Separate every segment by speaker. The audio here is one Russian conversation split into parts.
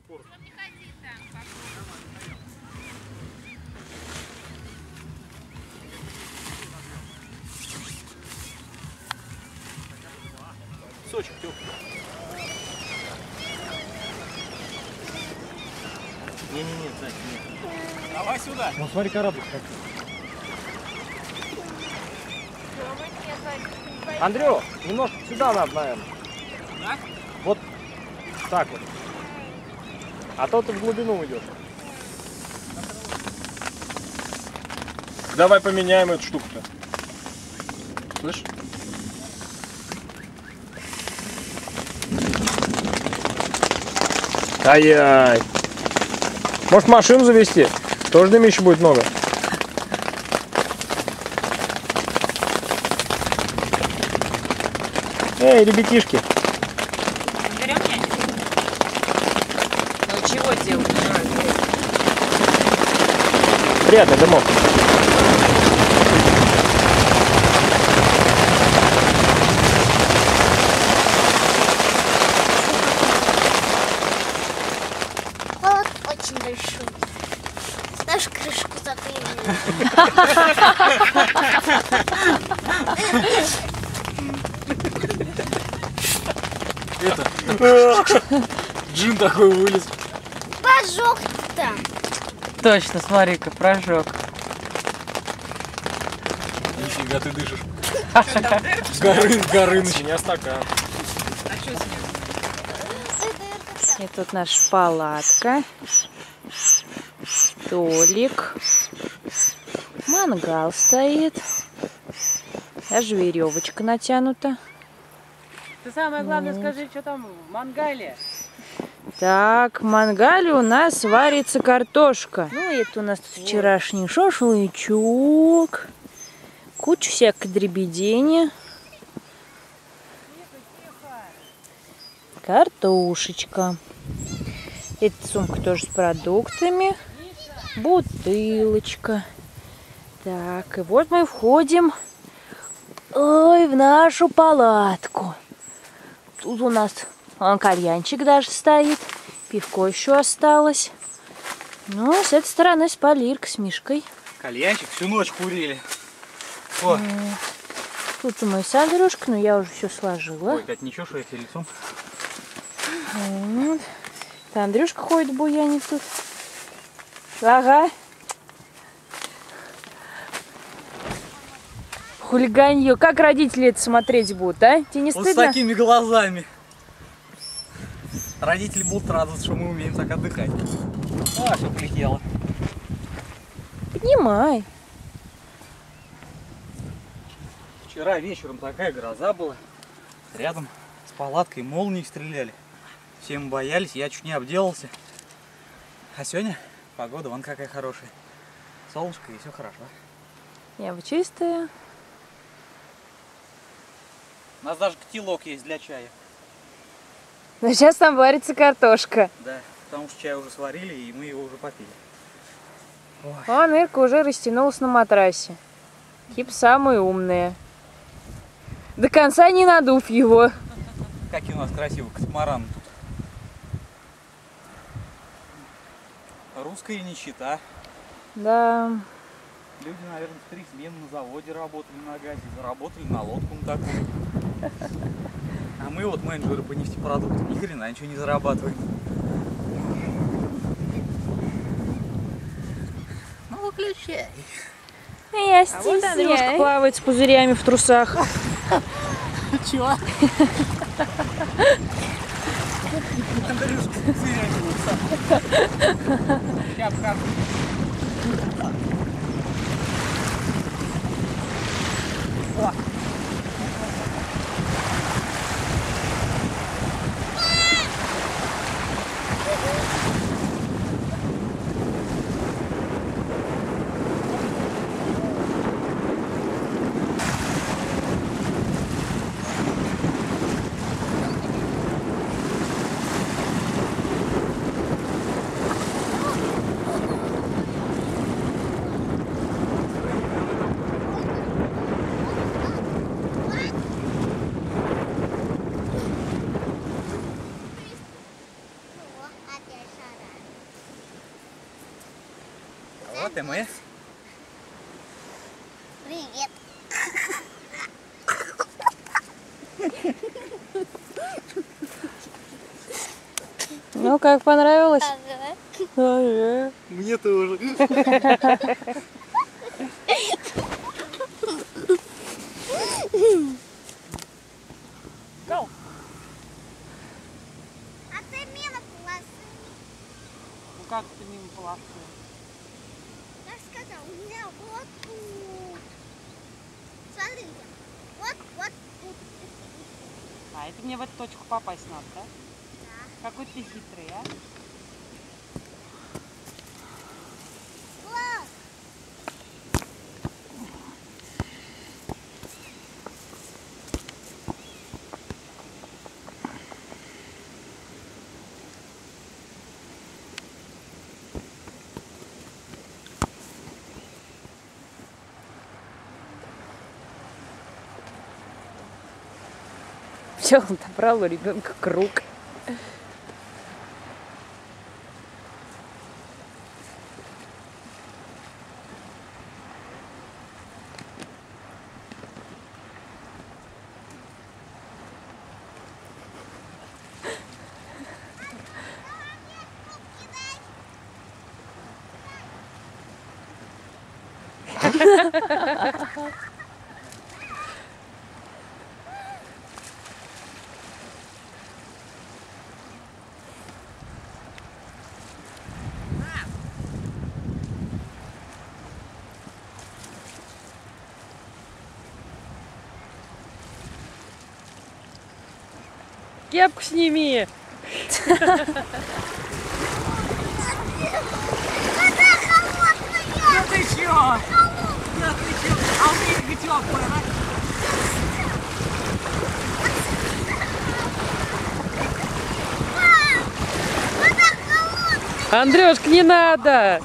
Speaker 1: упор. Сочек теплый. Не-не-не, Зайка, нет. Давай сюда.
Speaker 2: Ну смотри, кораблик как. Андрю, немножко сюда надо, наверное.
Speaker 1: Да?
Speaker 2: Вот так вот. А то ты в глубину уйдешь. Давай поменяем эту штуку-то. Слышь? Ай-яй. Может, машину завести? Тоже дымища будет много. Эй, ребятишки.
Speaker 3: Берем ящик. Ну чего делать?
Speaker 2: Приятный дымок.
Speaker 4: Холод очень большой. Знаешь, крышку заклеили.
Speaker 1: Это. Джин такой вылез.
Speaker 4: Пожог там.
Speaker 3: Точно, смотри-ка, прожег.
Speaker 1: Нифига ты дышишь. Горыныч.
Speaker 2: Меня стакан.
Speaker 3: И тут наша палатка, столик, мангал стоит, даже веревочка натянута.
Speaker 5: Ты самое главное скажи, что там в мангале.
Speaker 3: Так, в мангале у нас варится картошка. Ну, это у нас тут вчерашний шашлычок, куча всякой дребедени. Картошечка. Эта сумка тоже с продуктами. Бутылочка. Так, и вот мы входим в нашу палатку. Тут у нас кальянчик даже стоит. Пивко еще осталось. Ну, с этой стороны спали Ирка с Мишкой.
Speaker 1: Кальянчик всю ночь курили. О.
Speaker 3: Тут мы с Андрюшкой, но я уже все сложила.
Speaker 1: Ой, Кать, ничего, что я тебе лицом.
Speaker 3: Вот. Это Андрюшка ходит буянит тут. Ага. Хулиганье. Как родители это смотреть будут, а? Тебе не
Speaker 1: Вот
Speaker 3: стыдно?
Speaker 1: с такими глазами. Родители будут радоваться, что мы умеем так отдыхать. А, все полетело.
Speaker 3: Поднимай.
Speaker 1: Вчера вечером такая гроза была. Рядом с палаткой молнии стреляли. Все мы боялись, я чуть не обделался. А сегодня погода вон какая хорошая. Солнышко и все хорошо.
Speaker 3: Небо чистое.
Speaker 1: У нас даже котелок есть для чая.
Speaker 3: Но сейчас там варится картошка.
Speaker 1: Да, потому что чай уже сварили и мы его уже попили. Ой.
Speaker 3: Вон Ирка уже растянулась на матрасе. Типа самые умные. До конца не надув его.
Speaker 1: Какие у нас красивые катамараны тут. Русская нищета.
Speaker 3: Да.
Speaker 1: Люди, наверное, в 3 смены на заводе работали на газе, заработали на лодку на такую. А мы вот менеджеры по нефтепродуктам ни хрена ничего не зарабатываем. Ну, выключай.
Speaker 3: Я
Speaker 1: А вот
Speaker 3: Андрюшка плавает с пузырями в трусах.
Speaker 1: Чего? Андрюшка, сейчас покажу. Вот и мы.
Speaker 4: Привет.
Speaker 3: Ну, как понравилось?
Speaker 4: Ага.
Speaker 3: Ага.
Speaker 1: Мне тоже.
Speaker 4: А ты мимо полосы.
Speaker 5: Ну как ты мимо полосы?
Speaker 4: Я же сказала, у меня вот тут. Смотрите. Вот тут.
Speaker 5: А, это мне в эту точку попасть надо, да?
Speaker 4: Да.
Speaker 5: Какой ты хитрый, а?
Speaker 4: Класс.
Speaker 3: Все, он добрал у ребенка круг. Кепку сними.
Speaker 1: Да ты чё? Да ты чё? А у меня теплая, да?
Speaker 3: Андрюшка, не надо.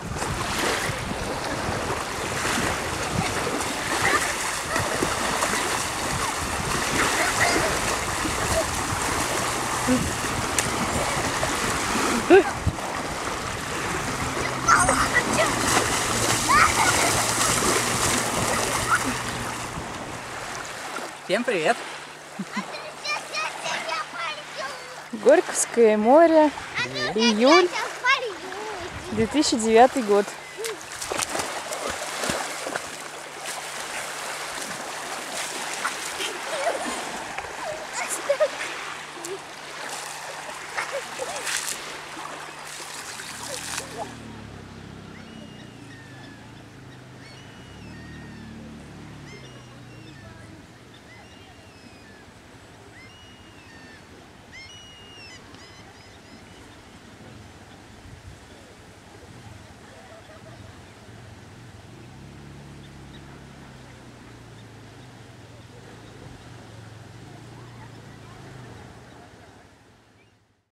Speaker 1: Всем привет.
Speaker 3: Горьковское море. Июль 2009 год.